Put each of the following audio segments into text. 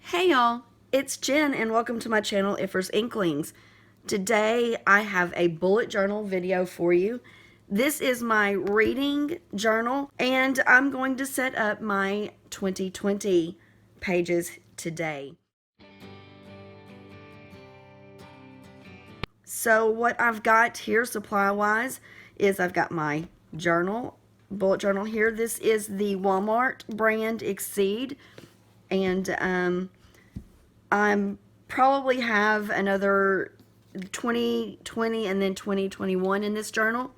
Hey y'all, it's Jen and welcome to my channel Iffer's Inklings. Today I have a bullet journal video for you. This is my reading journal and I'm going to set up my 2020 pages today. So what I've got here supply wise is I've got my bullet journal here. This is the Walmart brand Exceed, and I'm probably have another 2020 and then 2021 in this journal.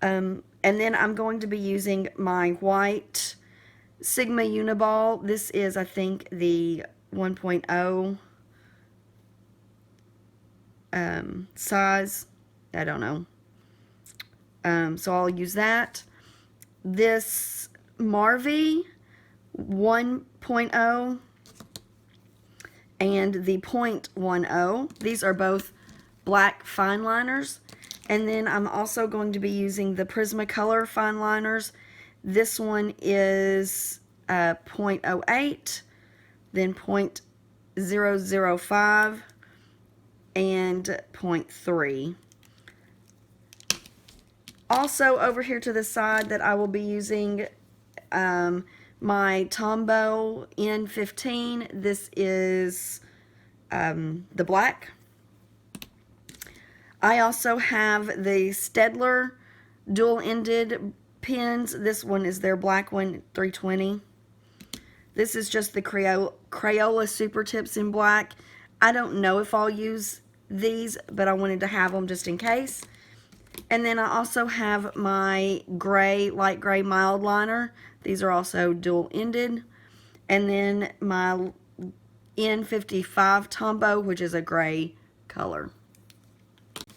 And then I'm going to be using my white Sigma Uniball. This is, I think, the 1.0 size. I don't know. So I'll use that. This Marvy 1.0 and the 0.10. These are both black fine liners. And then I'm also going to be using the Prismacolor fine liners. This one is 0.08, then 0.005, and 0.3. Also over here to the side that I will be using my Tombow N15. This is the black. I also have the Staedtler dual-ended pens. This one is their black one, 320. This is just the Crayola Super Tips in black. I don't know if I'll use these, but I wanted to have them just in case. And then I also have my gray, light gray mild liner. These are also dual-ended. And then my N55 Tombow, which is a gray color.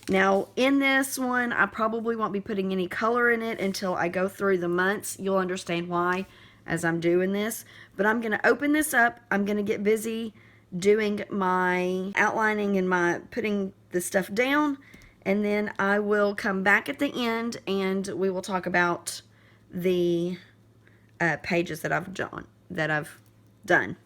Now, in this one, I probably won't be putting any color in it until I go through the months. You'll understand why as I'm doing this. But I'm going to open this up. I'm going to get busy doing my outlining and my putting the stuff down. And then I will come back at the end and we will talk about the pages that I've done.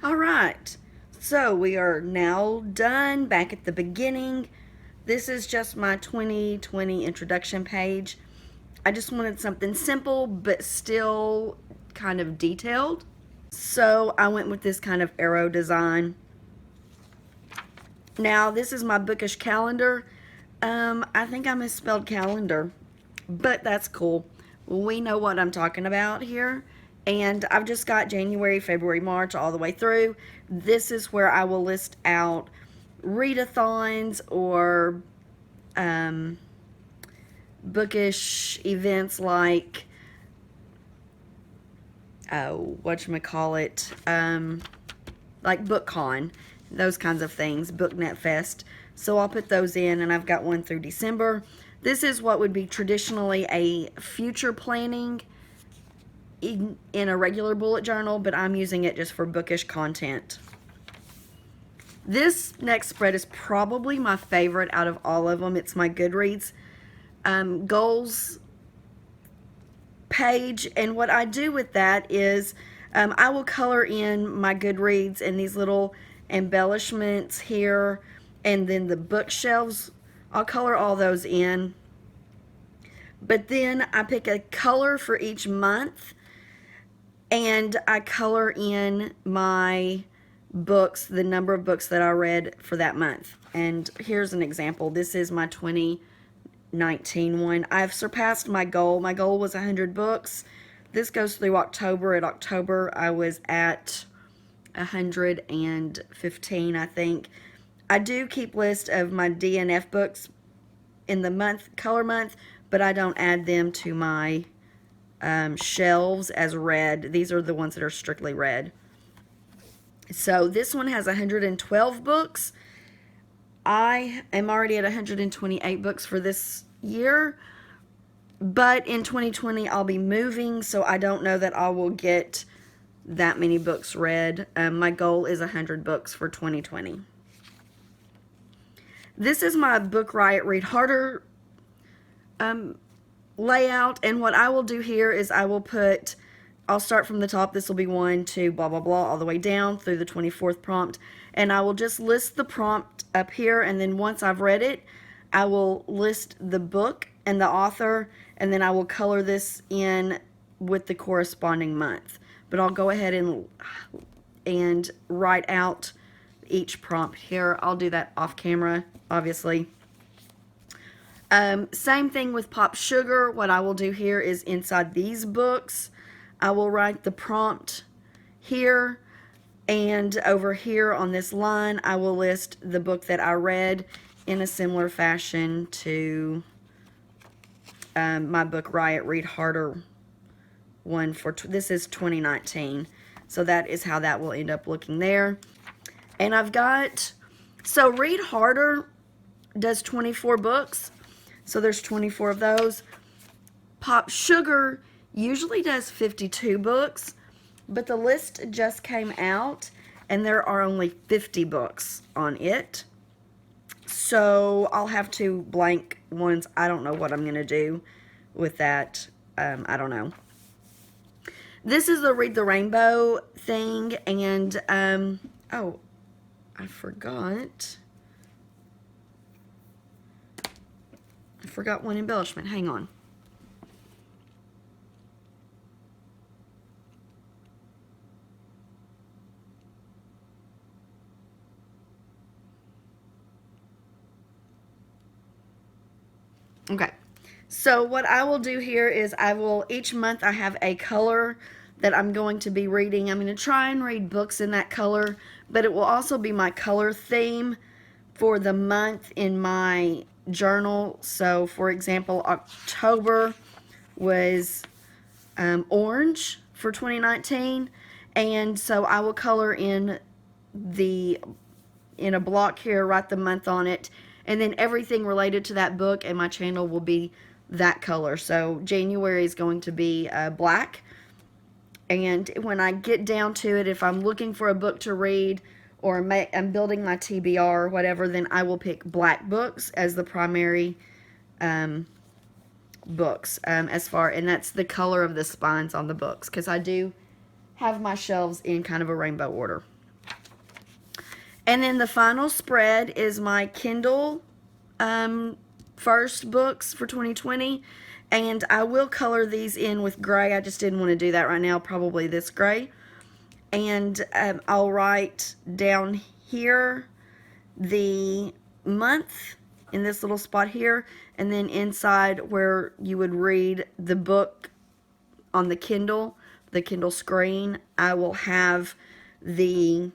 All right, so we are now done back at the beginning. This is just my 2020 introduction page. I just wanted something simple but still kind of detailed. So I went with this kind of arrow design. Now this is my bookish calendar. I think I misspelled calendar, but that's cool. We know what I'm talking about here. And I've just got January, February, March all the way through. This is where I will list out readathons or bookish events like whatchamacallit, like BookCon, those kinds of things, BookNet Fest. So I'll put those in, and I've got one through December. This is what would be traditionally a future planning in a regular bullet journal, but I'm using it just for bookish content. This next spread is probably my favorite out of all of them. It's my Goodreads goals page, and what I do with that is I will color in my Goodreads and these little embellishments here, and then the bookshelves, I'll color all those in. But then I pick a color for each month, and I color in my books, the number of books that I read for that month. And here's an example. This is my 2019 one. I've surpassed my goal. My goal was 100 books. This goes through October. At October, I was at 115, I think. I do keep list of my DNF books in the month, color month, but I don't add them to my shelves as read. These are the ones that are strictly read. So this one has 112 books. I am already at 128 books for this year, but in 2020 I'll be moving, so I don't know that I will get that many books read. My goal is 100 books for 2020. This is my Book Riot Read Harder layout, and what I will do here is I'll start from the top. This will be 1, 2, blah, blah, blah, all the way down through the 24th prompt, and I will just list the prompt up here, and then once I've read it, I will list the book and the author, and then I will color this in with the corresponding month. But I'll go ahead and write out each prompt here. I'll do that off camera, obviously. Same thing with Pop Sugar. What I will do here is inside these books, I will write the prompt here, and over here on this line, I will list the book that I read in a similar fashion to my Book Riot Read Harder one for, this is 2019. So that is how that will end up looking there. And I've got, so Read Harder does 24 books. So there's 24 of those. Pop Sugar usually does 52 books, but the list just came out and there are only 50 books on it. So I'll have to blank ones. I don't know what I'm going to do with that. I don't know. This is the Read the Rainbow thing, and oh, I forgot one embellishment. Hang on. Okay, so what I will do here is each month I have a color that I'm going to be reading. I'm going to try and read books in that color, but it will also be my color theme for the month in my journal. So for example, October was orange for 2019, and so I will color in a block here, write the month on it, and then everything related to that book and my channel will be that color. So January is going to be black, and when I get down to it, if I'm looking for a book to read or I'm building my TBR or whatever, then I will pick black books as the primary books and that's the color of the spines on the books, because I do have my shelves in kind of a rainbow order. And then the final spread is my Kindle first books for 2020. And I will color these in with gray. I just didn't want to do that right now, probably this gray. And I'll write down here the month in this little spot here, and then inside where you would read the book on the Kindle screen, I will have the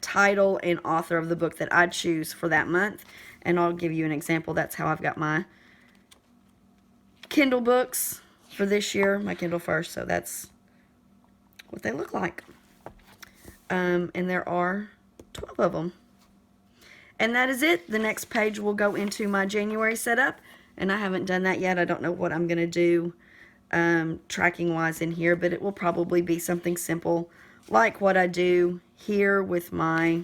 title and author of the book that I choose for that month. And I'll give you an example. That's how I've got my Kindle books for this year, my Kindle first. So that's what they look like. And there are 12 of them. And that is it. The next page will go into my January setup. And I haven't done that yet. I don't know what I'm going to do tracking wise in here, but it will probably be something simple like what I do here with my,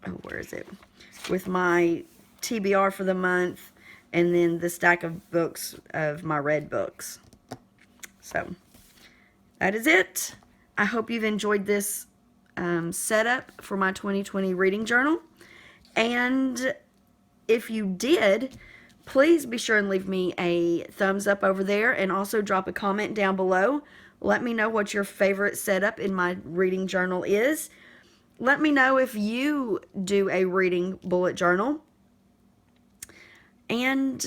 oh, where is it? With my TBR for the month, and then the stack of books of my red books. So that is it. I hope you've enjoyed this setup for my 2020 reading journal. And if you did, please be sure and leave me a thumbs up over there, and also drop a comment down below. Let me know what your favorite setup in my reading journal is. Let me know if you do a reading bullet journal. And,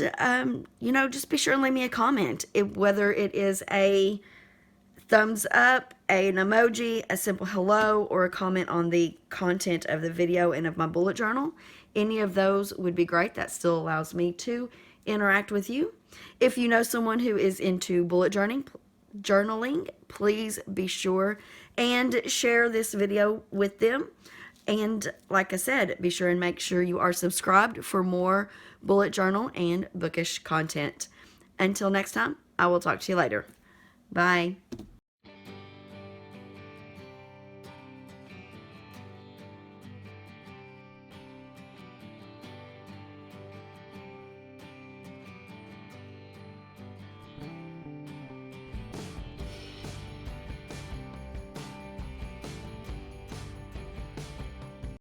you know, just be sure and leave me a comment. Whether it is a thumbs up, an emoji, a simple hello, or a comment on the content of the video and of my bullet journal. Any of those would be great. That still allows me to interact with you. If you know someone who is into bullet journaling, please be sure and share this video with them. And like I said, be sure and make sure you are subscribed for more bullet journal and bookish content. Until next time, I will talk to you later. Bye.